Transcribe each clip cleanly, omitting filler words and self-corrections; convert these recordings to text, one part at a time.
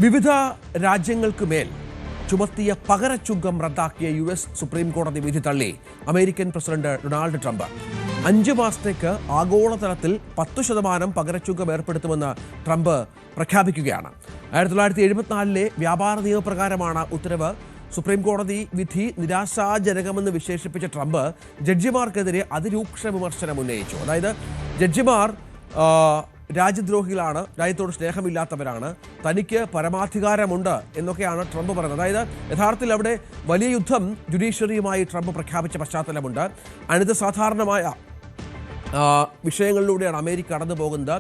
വിവിധ രാജ്യങ്ങൾക്ക് മേൽ ചുമത്തിയ പകരച്ചുങ്കം റദ്ദാക്കിയ US സുപ്രീം കോടതി വിധി തള്ളി അമേരിക്കൻ പ്രസിഡന്റ് ഡൊണാൾഡ് ട്രംപ്. 5 മാസത്തേക്ക് ആഗോളതലത്തിൽ 10% പകരച്ചുങ്കം ഏർപ്പെടുത്തുമെന്ന് ട്രംപ് പ്രഖ്യാപിക്കുകയാണ്. 1974 വ്യാപാര നിയമപ്രകാരമാണ് ഉത്തരവ്. സുപ്രീം കോടതി വിധി നിരാശാജനകമെന്ന് വിശേഷിപ്പിച്ച ട്രംപ് ജഡ്ജിമാർക്കെതിരെ അതിരൂക്ഷ വിമർശനം ഉന്നയിച്ചു. അതായത് ജഡ്ജിമാർ രാജ്യദ്രോഹികളാണ്, രാജ്യത്തോട് സ്നേഹമില്ലാത്തവരാണ്, തനിക്ക് പരമാധികാരമുണ്ട് എന്നൊക്കെയാണ് ട്രംപ് പറയുന്നത്. അതായത് യഥാർത്ഥത്തിൽ അവിടെ വലിയ യുദ്ധം ജുഡീഷ്യറിയുമായി ട്രംപ് പ്രഖ്യാപിച്ച പശ്ചാത്തലമുണ്ട്. അനിത് സാധാരണമായ വിഷയങ്ങളിലൂടെയാണ് അമേരിക്ക കടന്നു പോകുന്നത്.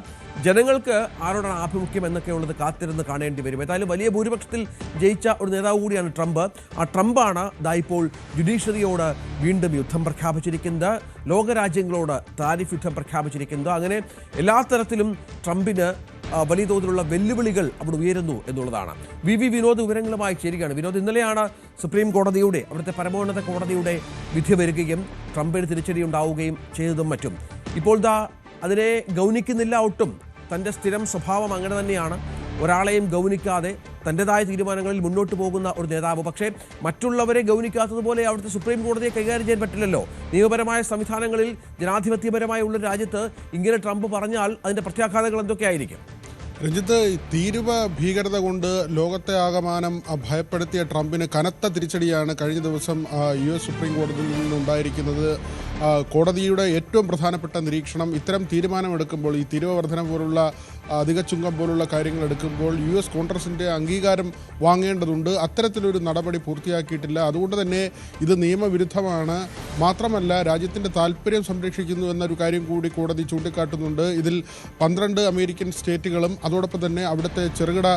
ജനങ്ങൾക്ക് ആരോടാണ് ആഭിമുഖ്യം എന്നൊക്കെയുള്ളത് കാത്തിരുന്ന് കാണേണ്ടി വരും. ഏതായാലും വലിയ ഭൂരിപക്ഷത്തിൽ ജയിച്ച ഒരു നേതാവ് കൂടിയാണ് ട്രംപ്. ആ ട്രംപാണ് ഇപ്പോൾ ജുഡീഷ്യറിയോട് വീണ്ടും യുദ്ധം പ്രഖ്യാപിച്ചിരിക്കുന്നത്, ലോകരാജ്യങ്ങളോട് താരിഫ് യുദ്ധം പ്രഖ്യാപിച്ചിരിക്കുന്നത്. അങ്ങനെ എല്ലാ തരത്തിലും ട്രംപിന് വലിയ തോതിലുള്ള വെല്ലുവിളികൾ അവിടെ ഉയരുന്നു എന്നുള്ളതാണ്. വിനോദ് വിവരങ്ങളുമായി ചേരുകയാണ്. വിനോദ്, ഇന്നലെയാണ് സുപ്രീം കോടതിയുടെ, അവിടുത്തെ പരമോന്നത കോടതിയുടെ വിധി വരികയും ട്രംപിന് തിരിച്ചടി ഉണ്ടാവുകയും ചെയ്തതും മറ്റും. ഇപ്പോൾ അതിനെ ഗൗനിക്കുന്നില്ല ഒട്ടും. തൻ്റെ സ്ഥിരം സ്വഭാവം അങ്ങനെ തന്നെയാണ്, ഒരാളെയും ഗൗനിക്കാതെ തൻ്റെതായ തീരുമാനങ്ങളിൽ മുന്നോട്ട് പോകുന്ന ഒരു നേതാവ്. പക്ഷേ മറ്റുള്ളവരെ ഗൗനിക്കാത്തതുപോലെ അവിടുത്തെ സുപ്രീം കോടതിയെ കൈകാര്യം ചെയ്യാൻ പറ്റില്ലല്ലോ. നിയമപരമായ സംവിധാനങ്ങളിൽ ജനാധിപത്യപരമായ ഉള്ള രാജ്യത്ത് ഇങ്ങനെ ട്രംപ് പറഞ്ഞാൽ അതിൻ്റെ പ്രത്യാഘാതങ്ങൾ എന്തൊക്കെയായിരിക്കും? രഞ്ജിത്ത്, തീരുവ ഭീകരത കൊണ്ട് ലോകത്തെ ആകമാനം ഭയപ്പെടുത്തിയ ട്രംപിന് കനത്ത തിരിച്ചടിയാണ് കഴിഞ്ഞ ദിവസം US സുപ്രീം കോടതിയിൽ നിന്നുണ്ടായിരിക്കുന്നത്. കോടതിയുടെ ഏറ്റവും പ്രധാനപ്പെട്ട നിരീക്ഷണം, ഇത്തരം തീരുമാനമെടുക്കുമ്പോൾ, ഈ തീരുവ വർധന പോലുള്ള അധിക ചുങ്കം പോലുള്ള കാര്യങ്ങൾ എടുക്കുമ്പോൾ US കോൺഗ്രസിൻ്റെ അംഗീകാരം വാങ്ങേണ്ടതുണ്ട്. അത്തരത്തിലൊരു നടപടി പൂർത്തിയാക്കിയിട്ടില്ല. അതുകൊണ്ട് തന്നെ ഇത് നിയമവിരുദ്ധമാണ്. മാത്രമല്ല രാജ്യത്തിൻ്റെ താല്പര്യം സംരക്ഷിക്കുന്നു എന്നൊരു കാര്യം കൂടി കോടതി ചൂണ്ടിക്കാട്ടുന്നുണ്ട്. ഇതിൽ 12 അമേരിക്കൻ സ്റ്റേറ്റുകളും അതോടൊപ്പം തന്നെ അവിടുത്തെ ചെറുകിട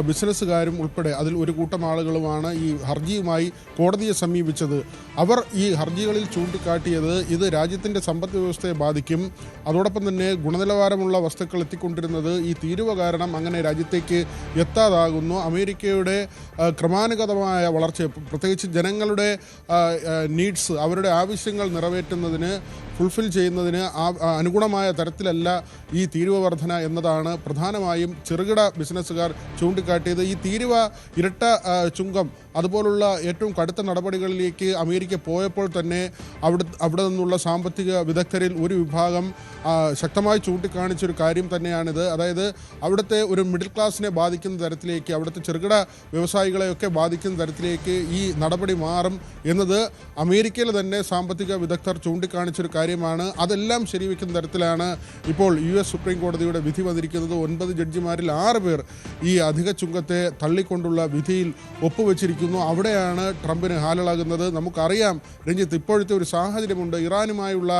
ബിസിനസ്സുകാരും ഉൾപ്പെടെ അതിൽ ഒരു കൂട്ടം ആളുകളുമാണ് ഈ ഹർജിയുമായി കോടതിയെ സമീപിച്ചത്. അവർ ഈ ഹർജികളിൽ ചൂണ്ടിക്കാട്ടിയത് ഇത് രാജ്യത്തിൻ്റെ സമ്പദ് വ്യവസ്ഥയെ ബാധിക്കും, അതോടൊപ്പം തന്നെ ഗുണനിലവാരമുള്ള വസ്തുക്കൾ എത്തിക്കൊണ്ടിരുന്നത് ഈ തീരുവ കാരണം അങ്ങനെ രാജ്യത്തേക്ക് എത്താതാകുന്നു. അമേരിക്കയുടെ ക്രമാനുഗതമായ വളർച്ച, പ്രത്യേകിച്ച് ജനങ്ങളുടെ നീഡ്സ്, അവരുടെ ആവശ്യങ്ങൾ നിറവേറ്റുന്നതിന്, ഫുൾഫിൽ ചെയ്യുന്നതിന് അനുഗുണമായ തരത്തിലല്ല ഈ തീരുവ വർധന എന്നതാണ് പ്രധാനമായും ചെറുകിട ബിസിനസ്സുകാർ ചൂണ്ടിക്കാട്ടിയത്. ഈ തീരുവ, ഇരട്ട ചുങ്കം, അതുപോലുള്ള ഏറ്റവും കടുത്ത നടപടികളിലേക്ക് അമേരിക്ക പോയപ്പോൾ തന്നെ അവിടെ നിന്നുള്ള സാമ്പത്തിക വിദഗ്ധരിൽ ഒരു വിഭാഗം ശക്തമായി ചൂണ്ടിക്കാണിച്ചൊരു കാര്യം തന്നെയാണിത്. അതായത് അവിടുത്തെ ഒരു മിഡിൽ ക്ലാസ്സിനെ ബാധിക്കുന്ന തരത്തിലേക്ക്, അവിടുത്തെ ചെറുകിട വ്യവസായികളെയൊക്കെ ബാധിക്കുന്ന തരത്തിലേക്ക് ഈ നടപടി മാറും എന്നത് അമേരിക്കയിലെ തന്നെ സാമ്പത്തിക വിദഗ്ധർ ചൂണ്ടിക്കാണിച്ചൊരു കാര്യമാണ്. അതെല്ലാം ശരിവെക്കുന്ന തരത്തിലാണ് ഇപ്പോൾ US സുപ്രീം കോടതിയുടെ വിധി വന്നിരിക്കുന്നത്. 9 ജഡ്ജിമാരിൽ 6 പേർ ഈ അധിക ചുങ്കത്തെ തള്ളിക്കൊണ്ടുള്ള വിധിയിൽ ഒപ്പുവെച്ചിരിക്കുന്നു. അവിടെയാണ് ട്രംപിന് ഹാലളാകുന്നത്. നമുക്കറിയാം രഞ്ജിത്ത്, ഇപ്പോഴത്തെ ഒരു സാഹചര്യമുണ്ട്. ഇറാനുമായുള്ള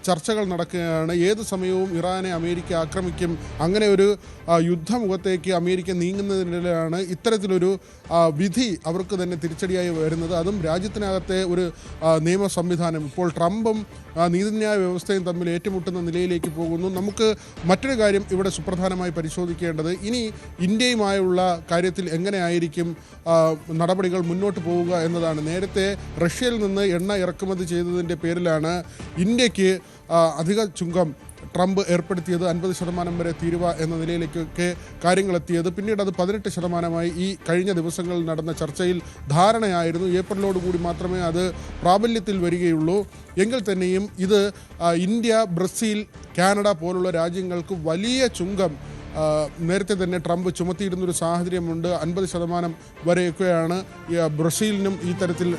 ചർച്ചകൾ നടക്കുകയാണ്. ഏത് സമയവും ഇറാനെ അമേരിക്ക ആക്രമിക്കും. അങ്ങനെ ഒരു യുദ്ധമുഖത്തേക്ക് അമേരിക്ക നീങ്ങുന്നതിനിടെയാണ് ഇത്തരത്തിലൊരു വിധി അവർക്ക് തന്നെ തിരിച്ചടിയായി വരുന്നത്. അതും രാജ്യത്തിനകത്തെ ഒരു നിയമ സംവിധാനം. ഇപ്പോൾ ട്രംപും നീതിന്യായ വ്യവസ്ഥയും തമ്മിൽ ഏറ്റുമുട്ടുന്ന നിലയിലേക്ക് പോകുന്നു. നമുക്ക് മറ്റൊരു കാര്യം ഇവിടെ സുപ്രധാനമായി പരിശോധിക്കേണ്ടത്, ഇനി ഇന്ത്യയുമായുള്ള കാര്യത്തിൽ എങ്ങനെയായിരിക്കും നടപടികൾ മുന്നോട്ട് പോവുക എന്നതാണ്. നേരത്തെ റഷ്യയിൽ നിന്ന് എണ്ണ ഇറക്കുമതി ചെയ്തതിൻ്റെ പേരിലാണ് ഇന്ത്യക്ക് അധിക ചുങ്കം ട്രംപ് ഏർപ്പെടുത്തിയത്. 50% വരെ തീരുവ എന്ന നിലയിലേക്കൊക്കെ കാര്യങ്ങളെത്തിയത്. പിന്നീട് അത് 18% ഈ കഴിഞ്ഞ ദിവസങ്ങളിൽ നടന്ന ചർച്ചയിൽ ധാരണയായിരുന്നു. ഏപ്രിലോടുകൂടി മാത്രമേ അത് പ്രാബല്യത്തിൽ വരികയുള്ളൂ. എങ്കിൽ തന്നെയും ഇത് ഇന്ത്യ, ബ്രസീൽ, കാനഡ പോലുള്ള രാജ്യങ്ങൾക്ക് വലിയ ചുങ്കം നേരത്തെ തന്നെ ട്രംപ് ചുമത്തിയിരുന്നൊരു സാഹചര്യമുണ്ട്. 50% വരെയൊക്കെയാണ് ബ്രസീലിനും ഈ തരത്തിൽ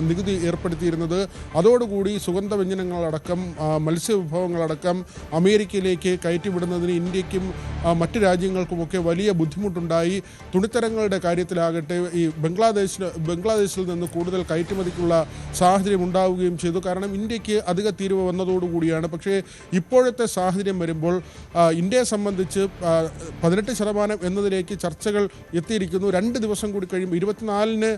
നികുതി ഏർപ്പെടുത്തിയിരുന്നത്. അതോടുകൂടി സുഗന്ധവ്യഞ്ജനങ്ങളടക്കം മത്സ്യവിഭവങ്ങളടക്കം അമേരിക്കയിലേക്ക് കയറ്റിവിടുന്നതിന് ഇന്ത്യക്കും മറ്റ് രാജ്യങ്ങൾക്കുമൊക്കെ വലിയ ബുദ്ധിമുട്ടുണ്ടായി. തുണിത്തരങ്ങളുടെ കാര്യത്തിലാകട്ടെ ഈ ബംഗ്ലാദേശിൽ നിന്ന് കൂടുതൽ കയറ്റുമതിക്കുള്ള സാഹചര്യം ഉണ്ടാവുകയും ചെയ്തു. കാരണം ഇന്ത്യക്ക് അധിക തീരുവ വന്നതോടുകൂടിയാണ്. പക്ഷേ ഇപ്പോഴത്തെ സാഹചര്യം വരുമ്പോൾ ഇന്ത്യയെ സംബന്ധിച്ച് 18% എന്നതിലേക്ക് ചർച്ചകൾ എത്തിയിരിക്കുന്നു. 2 ദിവസം കൂടി കഴിയും. 24-ന്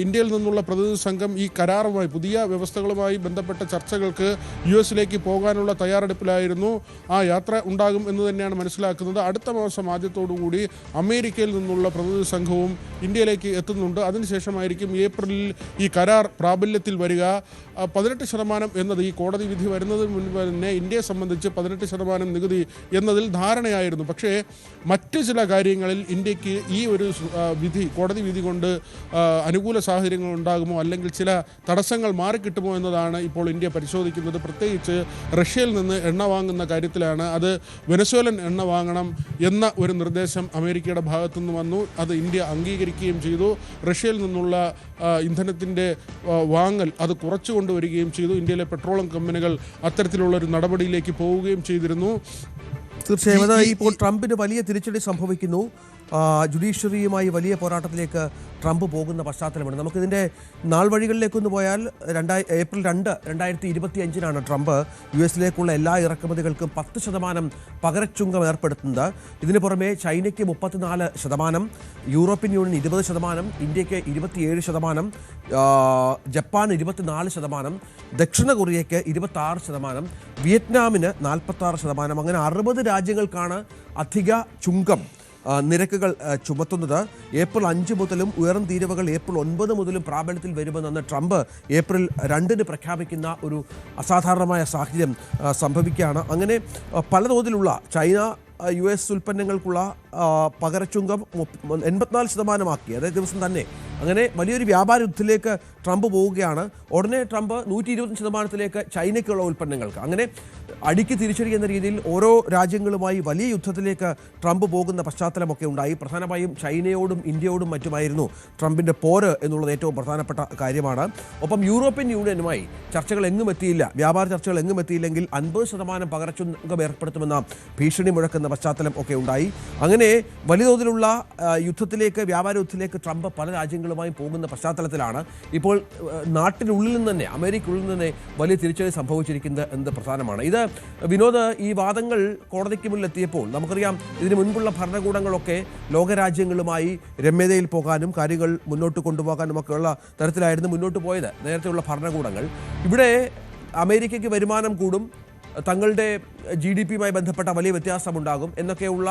ഇന്ത്യയിൽ നിന്നുള്ള പ്രതിനിധി സംഘം ഈ കരാറുമായി, പുതിയ വ്യവസ്ഥകളുമായി ബന്ധപ്പെട്ട ചർച്ചകൾക്ക് US പോകാനുള്ള തയ്യാറെടുപ്പിലായിരുന്നു. ആ യാത്ര ഉണ്ടാകും എന്ന് തന്നെയാണ് മനസ്സിലാക്കുന്നത്. അടുത്ത മാസം ആദ്യത്തോടുകൂടി അമേരിക്കയിൽ നിന്നുള്ള പ്രതിനിധി സംഘവും ഇന്ത്യയിലേക്ക് എത്തുന്നുണ്ട്. അതിനുശേഷമായിരിക്കും ഏപ്രിലിൽ ഈ കരാർ പ്രാബല്യത്തിൽ വരിക. 18% എന്നത് ഈ കോടതി വിധി വരുന്നതിന് മുൻപ് തന്നെ ഇന്ത്യയെ സംബന്ധിച്ച് 18% നികുതി എന്നതിൽ ധാരണയായി തന്നെയായിരുന്നു. പക്ഷേ മറ്റ് ചില കാര്യങ്ങളിൽ ഇന്ത്യക്ക് ഈ ഒരു കോടതി വിധി കൊണ്ട് അനുകൂല സാഹചര്യങ്ങൾ ഉണ്ടാകുമോ, അല്ലെങ്കിൽ ചില തടസ്സങ്ങൾ മാറിക്കിട്ടുമോ എന്നതാണ് ഇപ്പോൾ ഇന്ത്യ പരിശോധിക്കുന്നത്. പ്രത്യേകിച്ച് റഷ്യയിൽ നിന്ന് എണ്ണ വാങ്ങുന്ന കാര്യത്തിലാണ്. അത് വെനസ്വേലൻ എണ്ണ വാങ്ങണം എന്ന ഒരു നിർദ്ദേശം അമേരിക്കയുടെ ഭാഗത്തുനിന്ന് വന്നു. അത് ഇന്ത്യ അംഗീകരിക്കുകയും ചെയ്തു. റഷ്യയിൽ നിന്നുള്ള ഇന്ധനത്തിൻ്റെ വാങ്ങൽ അത് കുറച്ചു കൊണ്ടുവരികയും ചെയ്തു. ഇന്ത്യയിലെ പെട്രോളിയം കമ്പനികൾ അത്തരത്തിലുള്ളൊരു നടപടിയിലേക്ക് പോവുകയും ചെയ്തിരുന്നു. തീർച്ചയായും അത് ഇപ്പോൾ ട്രംപിന് വലിയ തിരിച്ചടി സംഭവിക്കുന്നു. ജുഡീഷ്യറിയുമായി വലിയ പോരാട്ടത്തിലേക്ക് ട്രംപ് പോകുന്ന പശ്ചാത്തലമാണ്. നമുക്കിതിൻ്റെ നാൾ വഴികളിലേക്കൊന്ന് പോയാൽ ഏപ്രിൽ 2, 2025 ട്രംപ് US-ലേക്കുള്ള എല്ലാ ഇറക്കുമതികൾക്കും 10% പകരച്ചുങ്കം ഏർപ്പെടുത്തുന്നത്. ഇതിന് പുറമെ ചൈനയ്ക്ക് 34%, യൂറോപ്യൻ യൂണിയൻ 20%, ഇന്ത്യക്ക് 27%, ജപ്പാൻ 24%, ദക്ഷിണ കൊറിയയ്ക്ക് 26%, വിയറ്റ്നാമിന് 46%. അങ്ങനെ 60 രാജ്യങ്ങൾക്കാണ് അധിക ചുങ്കം നിരക്കുകൾ ചുമത്തുന്നത്. ഏപ്രിൽ 5 മുതലും ഉയർന്ന തീരുവകൾ ഏപ്രിൽ 9 മുതലും പ്രാബല്യത്തിൽ വരുമെന്ന് ട്രംപ് ഏപ്രിൽ 2 പ്രഖ്യാപിക്കുന്ന ഒരു അസാധാരണമായ സാഹചര്യം സംഭവിക്കുകയാണ്. അങ്ങനെ പല തോതിലുള്ള ചൈന US ഉൽപ്പന്നങ്ങൾക്കുള്ള പകരച്ചുങ്കം 84% അതേ ദിവസം തന്നെ. അങ്ങനെ വലിയൊരു വ്യാപാര യുദ്ധത്തിലേക്ക് ട്രംപ് പോവുകയാണ്. ഉടനെ ട്രംപ് 125% ചൈനയ്ക്കുള്ള ഉൽപ്പന്നങ്ങൾക്ക്. അങ്ങനെ അടിക്ക് തിരിച്ചടി എന്ന രീതിയിൽ ഓരോ രാജ്യങ്ങളുമായി വലിയ യുദ്ധത്തിലേക്ക് ട്രംപ് പോകുന്ന പശ്ചാത്തലമൊക്കെ ഉണ്ടായി. പ്രധാനമായും ചൈനയോടും ഇന്ത്യയോടും മറ്റുമായിരുന്നു ട്രംപിൻ്റെ പോര് എന്നുള്ളത് ഏറ്റവും പ്രധാനപ്പെട്ട കാര്യമാണ്. ഒപ്പം യൂറോപ്യൻ യൂണിയനുമായി ചർച്ചകൾ എങ്ങും എത്തിയില്ല. വ്യാപാര ചർച്ചകൾ എങ്ങും എത്തിയില്ലെങ്കിൽ 50% പകരച്ചുങ്കം ഏർപ്പെടുത്തുമെന്ന ഭീഷണി മുഴക്കുന്ന പശ്ചാത്തലം ഒക്കെ ഉണ്ടായി. അങ്ങനെ വലിയ തോതിലുള്ള യുദ്ധത്തിലേക്ക്, വ്യാപാര യുദ്ധത്തിലേക്ക് ട്രംപ് പല രാജ്യങ്ങളുമായി പോകുന്ന പശ്ചാത്തലത്തിലാണ് ഇപ്പോൾ നാട്ടിനുള്ളിൽ നിന്ന് തന്നെ, അമേരിക്കയുള്ളിൽ നിന്ന് തന്നെ വലിയ തിരിച്ചടി സംഭവിച്ചിരിക്കുന്നത് എന്നത് പ്രധാനമാണ്. ഇത് വിനോദ്, ഈ വാദങ്ങൾ കോടതിക്ക് മുന്നിലെത്തിയപ്പോൾ നമുക്കറിയാം ഇതിന് മുൻപുള്ള ഭരണകൂടങ്ങളൊക്കെ ലോകരാജ്യങ്ങളുമായി രമ്യതയിൽ പോകാനും കാര്യങ്ങൾ മുന്നോട്ട് കൊണ്ടുപോകാനും ഒക്കെയുള്ള തരത്തിലായിരുന്നു മുന്നോട്ട് പോയത് നേരത്തെയുള്ള ഭരണകൂടങ്ങൾ. ഇവിടെ അമേരിക്കയ്ക്ക് വരുമാനം കൂടും, തങ്ങളുടെ GDP-യുമായി ബന്ധപ്പെട്ട വലിയ വ്യത്യാസമുണ്ടാകും എന്നൊക്കെയുള്ള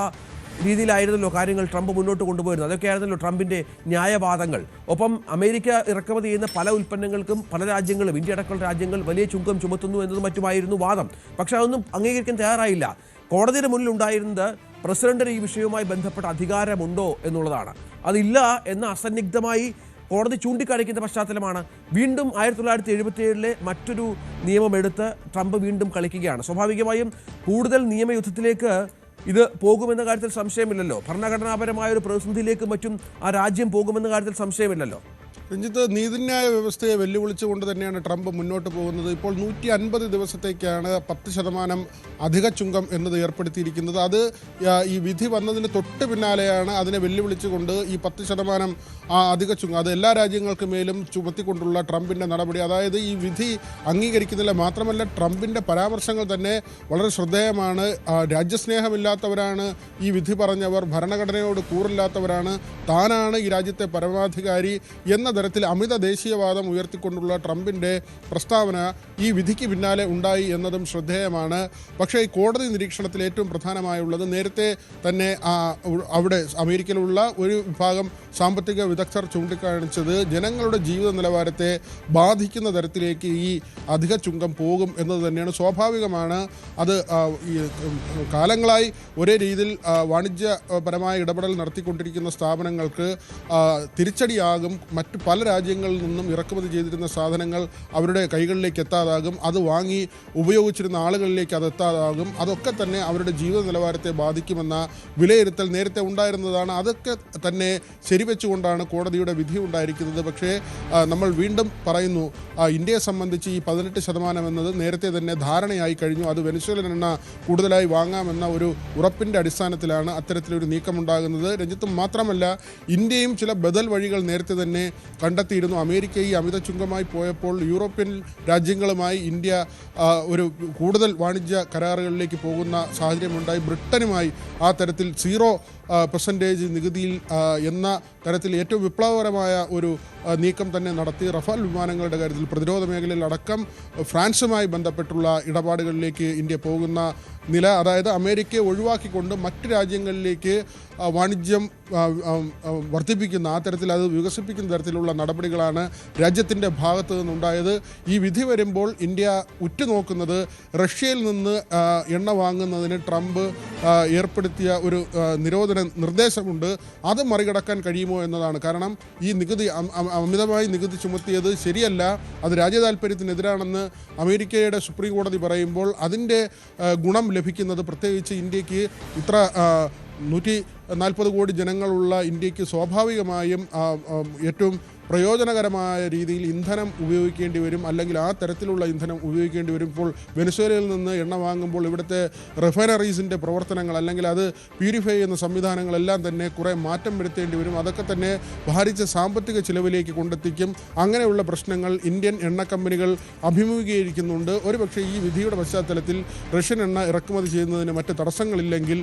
രീതിയിലായിരുന്നല്ലോ കാര്യങ്ങൾ ട്രംപ് മുന്നോട്ട് കൊണ്ടുപോയിരുന്നത്. അതൊക്കെയായിരുന്നല്ലോ ട്രംപിൻ്റെ ന്യായവാദങ്ങൾ. ഒപ്പം അമേരിക്ക ഇറക്കുമതി ചെയ്യുന്ന പല ഉൽപ്പന്നങ്ങൾക്കും പല രാജ്യങ്ങളും, ഇന്ത്യ അടക്കമുള്ള രാജ്യങ്ങൾ വലിയ ചുങ്കം ചുമത്തുന്നു എന്നതും മറ്റുമായിരുന്നു വാദം. പക്ഷേ അതൊന്നും അംഗീകരിക്കാൻ തയ്യാറായില്ല. കോടതിയുടെ മുന്നിൽ ഉണ്ടായിരുന്നത് പ്രസിഡന്റിന് ഈ വിഷയവുമായി ബന്ധപ്പെട്ട അധികാരമുണ്ടോ എന്നുള്ളതാണ്. അതില്ല എന്ന് അസന്നിഗ്ധമായി കോടതി ചൂണ്ടിക്കാണിക്കുന്ന പശ്ചാത്തലമാണ്. വീണ്ടും 1977 മറ്റൊരു നിയമമെടുത്ത് ട്രംപ് വീണ്ടും കളിക്കുകയാണ്. സ്വാഭാവികമായും കൂടുതൽ നിയമയുദ്ധത്തിലേക്ക് ഇത് പോകുമെന്ന കാര്യത്തിൽ സംശയമില്ലല്ലോ. ഭരണഘടനാപരമായ ഒരു പ്രതിസന്ധിയിലേക്ക് മറ്റും ആ രാജ്യം പോകുമെന്ന കാര്യത്തിൽ സംശയമില്ലല്ലോ. രഞ്ജിത്ത്, നീതിന്യായ വ്യവസ്ഥയെ വെല്ലുവിളിച്ചുകൊണ്ട് തന്നെയാണ് ട്രംപ് മുന്നോട്ട് പോകുന്നത്. ഇപ്പോൾ 150 ദിവസത്തേക്കാണ് 10% അധിക ചുങ്കം എന്നത് ഏർപ്പെടുത്തിയിരിക്കുന്നത്. അത് ഈ വിധി വന്നതിന് തൊട്ട് പിന്നാലെയാണ് അതിനെ വെല്ലുവിളിച്ചുകൊണ്ട് ഈ 10% അധിക ചുങ്കം അത് എല്ലാ രാജ്യങ്ങൾക്ക് മേലും ചുമത്തിക്കൊണ്ടുള്ള ട്രംപിൻ്റെ നടപടി. അതായത് ഈ വിധി അംഗീകരിക്കുന്നില്ല. മാത്രമല്ല ട്രംപിൻ്റെ പരാമർശങ്ങൾ തന്നെ വളരെ ശ്രദ്ധേയമാണ്. രാജ്യസ്നേഹമില്ലാത്തവരാണ് ഈ വിധി പറഞ്ഞവർ, ഭരണഘടനയോട് കൂറില്ലാത്തവരാണ്, താനാണ് ഈ രാജ്യത്തെ പരമാധികാരി എന്ന തരത്തിൽ അമിത ദേശീയവാദം ഉയർത്തിക്കൊണ്ടുള്ള ട്രംപിൻ്റെ പ്രസ്താവന ഈ വിധിക്ക് പിന്നാലെ ഉണ്ടായി എന്നതും ശ്രദ്ധേയമാണ്. പക്ഷേ ഈ കോടതി നിരീക്ഷണത്തിൽ ഏറ്റവും പ്രധാനമായുള്ളത് നേരത്തെ തന്നെ അവിടെ അമേരിക്കയിലുള്ള ഒരു വിഭാഗം സാമ്പത്തിക വിദഗ്ധർ ചൂണ്ടിക്കാണിച്ചത് ജനങ്ങളുടെ ജീവിത നിലവാരത്തെ ബാധിക്കുന്ന തരത്തിലേക്ക് ഈ അധിക ചുങ്കം പോകും എന്നത് തന്നെയാണ്. സ്വാഭാവികമാണ്. അത് കാലങ്ങളായി ഒരേ രീതിയിൽ വാണിജ്യപരമായ ഇടപെടൽ നടത്തിക്കൊണ്ടിരിക്കുന്ന സ്ഥാപനങ്ങൾക്ക് തിരിച്ചടിയാകും. മറ്റ് പല രാജ്യങ്ങളിൽ നിന്നും ഇറക്കുമതി ചെയ്തിരുന്ന സാധനങ്ങൾ അവരുടെ കൈകളിലേക്ക് എത്താതാകും. അത് വാങ്ങി ഉപയോഗിച്ചിരുന്ന ആളുകളിലേക്ക് അത് എത്താതാകും. അതൊക്കെ തന്നെ അവരുടെ ജീവിത നിലവാരത്തെ ബാധിക്കുമെന്ന വിലയിരുത്തൽ നേരത്തെ ഉണ്ടായിരുന്നതാണ്. അതൊക്കെ തന്നെ ശരിവെച്ചുകൊണ്ടാണ് കോടതിയുടെ വിധി ഉണ്ടായിരിക്കുന്നത്. പക്ഷേ നമ്മൾ വീണ്ടും പറയുന്നു, ഇന്ത്യയെ സംബന്ധിച്ച് ഈ 18% എന്നത് നേരത്തെ തന്നെ ധാരണയായി കഴിഞ്ഞു. അത് വെനസ്വേലൻ എണ്ണ കൂടുതലായി വാങ്ങാമെന്ന ഒരു ഉറപ്പിൻ്റെ അടിസ്ഥാനത്തിലാണ് അത്തരത്തിലൊരു നീക്കമുണ്ടാകുന്നത്. രഞ്ജിത്തും മാത്രമല്ല, ഇന്ത്യയും ചില ബദൽ വഴികൾ നേരത്തെ തന്നെ കണ്ടെത്തിയിരുന്നു. അമേരിക്ക ഈ അമിത ചുങ്കമായി പോയപ്പോൾ യൂറോപ്യൻ രാജ്യങ്ങളുമായി ഇന്ത്യ ഒരു കൂടുതൽ വാണിജ്യ കരാറുകളിലേക്ക് പോകുന്ന സാഹചര്യമുണ്ടായി. ബ്രിട്ടനുമായി ആ തരത്തിൽ 0 പെർസെൻറ്റേജ് നികുതിയിൽ എന്ന തരത്തിൽ ഏറ്റവും വിപ്ലവകരമായ ഒരു നീക്കം തന്നെ നടത്തി റഫാൽ വിമാനങ്ങളുടെ കാര്യത്തിൽ പ്രതിരോധ മേഖലയിൽ അടക്കം ഫ്രാൻസുമായി ബന്ധപ്പെട്ടുള്ള ഇടപാടുകളിലേക്ക് ഇന്ത്യ പോകുന്ന നില, അതായത് അമേരിക്കയെ ഒഴിവാക്കിക്കൊണ്ട് മറ്റ് രാജ്യങ്ങളിലേക്ക് വാണിജ്യം വർദ്ധിപ്പിക്കുന്ന ആ തരത്തിൽ അത് വികസിപ്പിക്കുന്ന തരത്തിലുള്ള നടപടികളാണ് രാജ്യത്തിൻ്റെ ഭാഗത്തു നിന്നുണ്ടായത്. ഈ വിധി വരുമ്പോൾ ഇന്ത്യ ഉറ്റുനോക്കുന്നത് റഷ്യയിൽ നിന്ന് എണ്ണ വാങ്ങുന്നതിന് ട്രംപ് ഏർപ്പെടുത്തിയ ഒരു നിരോധന നിർദ്ദേശമുണ്ട്, അത് മറികടക്കാൻ കഴിയുമോ എന്നതാണ്. കാരണം ഈ നികുതി അമിതമായി നികുതി ചുമത്തിയത് ശരിയല്ല, അത് രാജ്യതാൽപര്യത്തിനെതിരാണെന്ന് അമേരിക്കയുടെ സുപ്രീം കോടതി പറയുമ്പോൾ അതിൻ്റെ ഗുണം ലഭിക്കുന്നത് പ്രത്യേകിച്ച് ഇന്ത്യക്ക് ഇത്ര 140 കോടി ജനങ്ങളുള്ള ഇന്ത്യക്ക് സ്വാഭാവികമായും ഏറ്റവും പ്രയോജനകരമായ രീതിയിൽ ഇന്ധനം ഉപയോഗിക്കേണ്ടി വരും, അല്ലെങ്കിൽ ആ തരത്തിലുള്ള ഇന്ധനം ഉപയോഗിക്കേണ്ടി വരും. ഇപ്പോൾ വെനസ്വേലയിൽ നിന്ന് എണ്ണ വാങ്ങുമ്പോൾ ഇവിടുത്തെ റിഫൈനറീസിൻ്റെ പ്രവർത്തനങ്ങൾ അല്ലെങ്കിൽ അത് പ്യൂരിഫൈ ചെയ്യുന്ന സംവിധാനങ്ങളെല്ലാം തന്നെ കുറേ മാറ്റം വരുത്തേണ്ടി വരും. അതൊക്കെ തന്നെ ഭാരിച്ച സാമ്പത്തിക ചിലവിലേക്ക് കൊണ്ടെത്തിക്കും. അങ്ങനെയുള്ള പ്രശ്നങ്ങൾ ഇന്ത്യൻ എണ്ണ കമ്പനികൾ അഭിമുഖീകരിക്കുന്നുണ്ട്. ഒരുപക്ഷെ ഈ വിധിയുടെ പശ്ചാത്തലത്തിൽ റഷ്യൻ എണ്ണ ഇറക്കുമതി ചെയ്യുന്നതിന് മറ്റ് തടസ്സങ്ങളില്ലെങ്കിൽ